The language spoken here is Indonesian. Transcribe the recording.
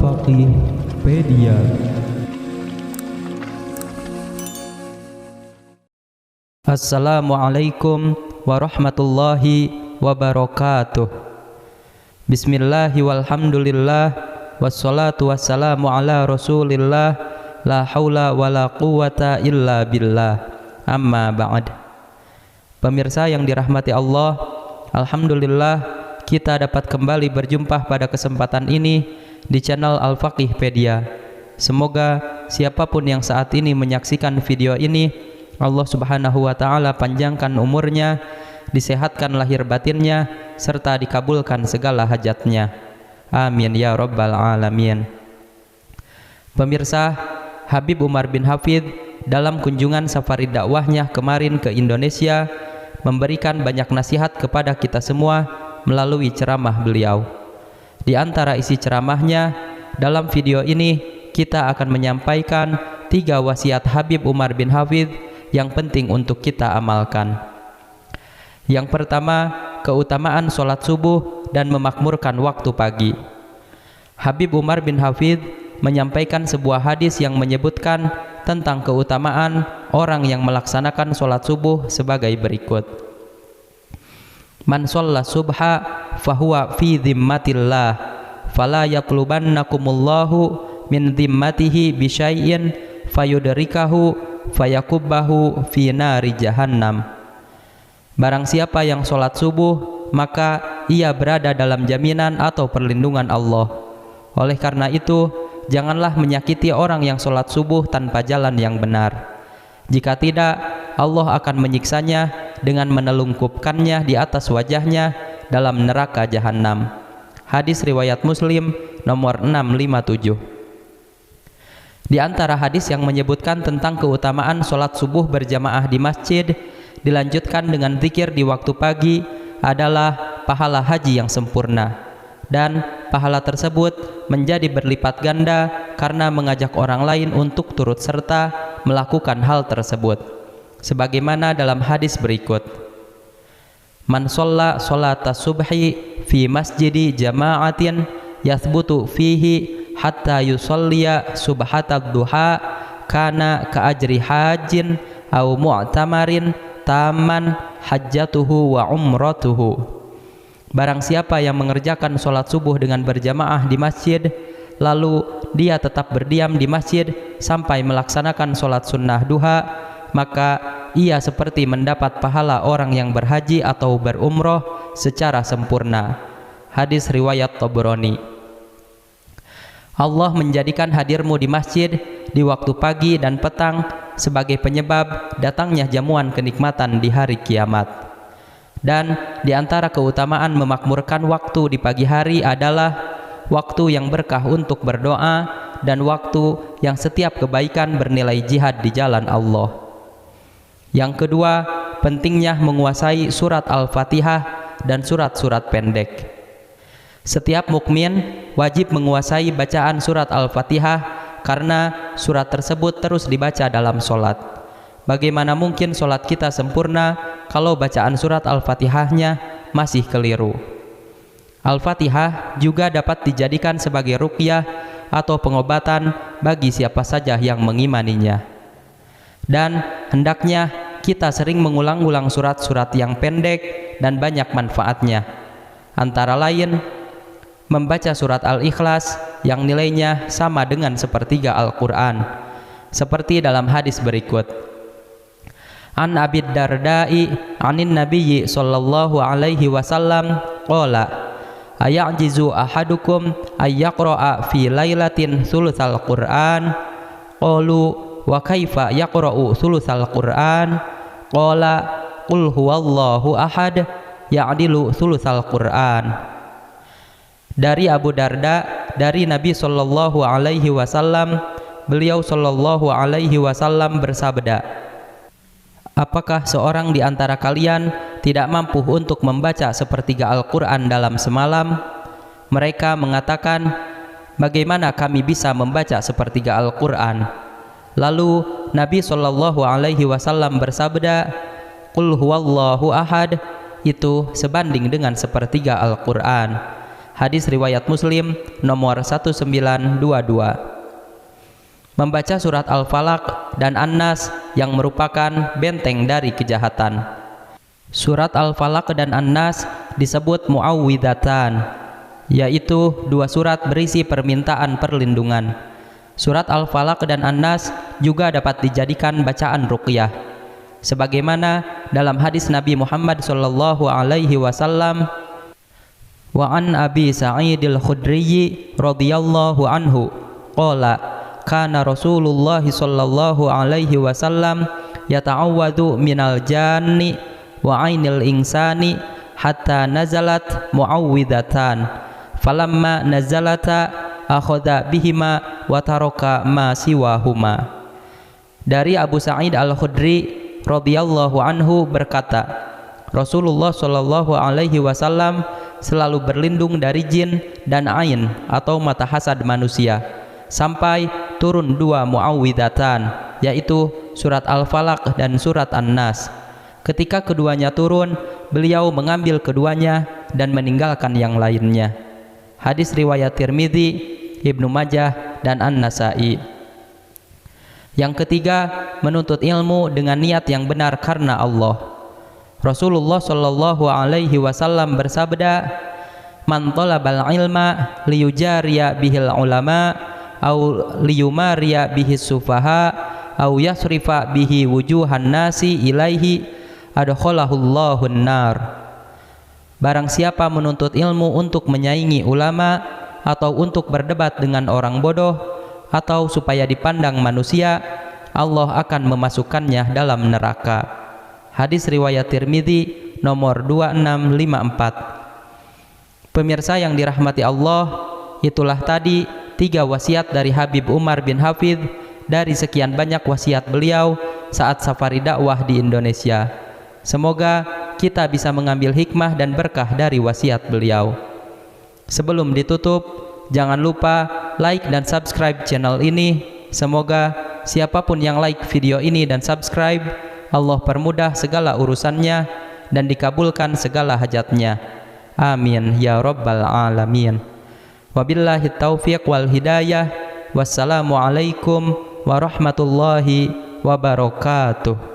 Al-Faqihpedia. Assalamualaikum warahmatullahi wabarakatuh. Bismillahi walhamdulillah, wassalatu wassalamu ala rasulillah, la haula wala quwata illa billah, amma ba'd. Pemirsa yang dirahmati Allah, alhamdulillah kita dapat kembali berjumpa pada kesempatan ini di channel Al-Faqihpedia. Semoga siapapun yang saat ini menyaksikan video ini, Allah Subhanahu wa Ta'ala panjangkan umurnya, disehatkan lahir batinnya, serta dikabulkan segala hajatnya. Amin ya rabbal alamin. Pemirsa, Habib Umar bin Hafidh dalam kunjungan safari dakwahnya kemarin ke Indonesia memberikan banyak nasihat kepada kita semua melalui ceramah beliau. Di antara isi ceramahnya, dalam video ini kita akan menyampaikan 3 wasiat Habib Umar bin Hafidh yang penting untuk kita amalkan. Yang pertama, keutamaan sholat subuh dan memakmurkan waktu pagi. Habib Umar bin Hafidh menyampaikan sebuah hadis yang menyebutkan tentang keutamaan orang yang melaksanakan sholat subuh sebagai berikut. Man sholla subha fahuwa fi dhimmatillah fala yatlubannakumullahu min dhimmatihi bisyai'in fayudrikahu fayakubbahu fi nari jahannam. Barang siapa yang sholat subuh, maka ia berada dalam jaminan atau perlindungan Allah. Oleh karena itu, janganlah menyakiti orang yang sholat subuh tanpa jalan yang benar. Jika tidak, Allah akan menyiksanya dengan menelungkupkannya di atas wajahnya dalam neraka jahanam. Hadis riwayat Muslim nomor 657. Di antara hadis yang menyebutkan tentang keutamaan sholat subuh berjamaah di masjid dilanjutkan dengan zikir di waktu pagi adalah pahala haji yang sempurna, dan pahala tersebut menjadi berlipat ganda karena mengajak orang lain untuk turut serta melakukan hal tersebut, sebagaimana dalam hadis berikut. Man sholla sholata subhi fi masjidi jama'atin yathbutu fihi hatta yusolliya subhatad duha kana ka'ajri hajin au mu'tamarin taman hajjatuhu wa umratuhu. Barang siapa yang mengerjakan sholat subuh dengan berjamaah di masjid, lalu dia tetap berdiam di masjid sampai melaksanakan sholat sunnah duha, maka ia seperti mendapat pahala orang yang berhaji atau berumroh secara sempurna. Hadis riwayat Tabrani. Allah menjadikan hadirmu di masjid di waktu pagi dan petang sebagai penyebab datangnya jamuan kenikmatan di hari kiamat. Dan di antara keutamaan memakmurkan waktu di pagi hari adalah waktu yang berkah untuk berdoa dan waktu yang setiap kebaikan bernilai jihad di jalan Allah. Yang kedua, pentingnya menguasai surat Al-Fatihah dan surat-surat pendek. Setiap mukmin wajib menguasai bacaan surat Al-Fatihah karena surat tersebut terus dibaca dalam sholat. Bagaimana mungkin sholat kita sempurna kalau bacaan surat Al-Fatihahnya masih keliru? Al-Fatihah juga dapat dijadikan sebagai ruqyah atau pengobatan bagi siapa saja yang mengimaninya. Dan hendaknya kita sering mengulang-ulang surat-surat yang pendek dan banyak manfaatnya. Antara lain, membaca surat Al-Ikhlas yang nilainya sama dengan sepertiga Al-Quran, seperti dalam hadis berikut. An Abi Darda'i anin Nabiyyi sallallahu alaihi wasallam qala ayajizu ahadukum ayyaqra'a fi lailatin thulutsal Qur'an. Qalu wa kaifa yaqra'u thulutsal Qur'an? Qala qul huwallahu ahad ya'dilu thulutsal Qur'an. Dari Abu Darda, dari Nabi sallallahu alaihi wasallam, beliau sallallahu alaihi wasallam bersabda, apakah seorang di antara kalian tidak mampu untuk membaca sepertiga Al-Quran dalam semalam? Mereka mengatakan, bagaimana kami bisa membaca sepertiga Al-Quran? Lalu Nabi SAW bersabda, Qul huwallahu ahad, itu sebanding dengan sepertiga Al-Quran. Hadis riwayat Muslim nomor 1922. Membaca surat Al-Falaq dan An-Nas yang merupakan benteng dari kejahatan. Surat Al-Falaq dan An-Nas disebut muawwidatan, yaitu dua surat berisi permintaan perlindungan. Surat Al-Falaq dan An-Nas juga dapat dijadikan bacaan ruqyah. Sebagaimana dalam hadis Nabi Muhammad sallallahu alaihi wasallam, wa an Abi Sa'idil Khudri radhiyallahu anhu qala kana Rasulullah sallallahu alaihi wasallam yata'awwadu minal janni wa ainil insani hatta nazalat muawwidatan falamma nazalata akhadha bihima wa taraka ma siwahuma. Dari Abu Sa'id Al-Khudri radhiyallahu anhu berkata, Rasulullah sallallahu alaihi wasallam selalu berlindung dari jin dan ain atau mata hasad manusia sampai turun dua muawwidatan, yaitu surat Al-Falaq dan surat An-Nas. Ketika keduanya turun, beliau mengambil keduanya dan meninggalkan yang lainnya. Hadis riwayat Tirmidzi, Ibnu Majah dan An-Nasa'i. Yang ketiga, menuntut ilmu dengan niat yang benar karena Allah. Rasulullah sallallahu alaihi wasallam bersabda, "Man talabal ilma liyujariya bihil ulama au liyumariya bihis sufaha au yasrifa bihi wujuhan nasi ilaihi adkhalahullahu an-nar." Barang siapa menuntut ilmu untuk menyaingi ulama atau untuk berdebat dengan orang bodoh atau supaya dipandang manusia, Allah akan memasukkannya dalam neraka. Hadis riwayat Tirmidzi nomor 2654. Pemirsa yang dirahmati Allah, itulah tadi 3 wasiat dari Habib Umar bin Hafidh dari sekian banyak wasiat beliau saat safari dakwah di Indonesia. Semoga kita bisa mengambil hikmah dan berkah dari wasiat beliau. Sebelum ditutup, jangan lupa like dan subscribe channel ini. Semoga siapapun yang like video ini dan subscribe, Allah permudah segala urusannya dan dikabulkan segala hajatnya. Amin ya rabbal alamin. Wabillahi taufiq wal hidayah. Wassalamualaikum warahmatullahi wabarakatuh.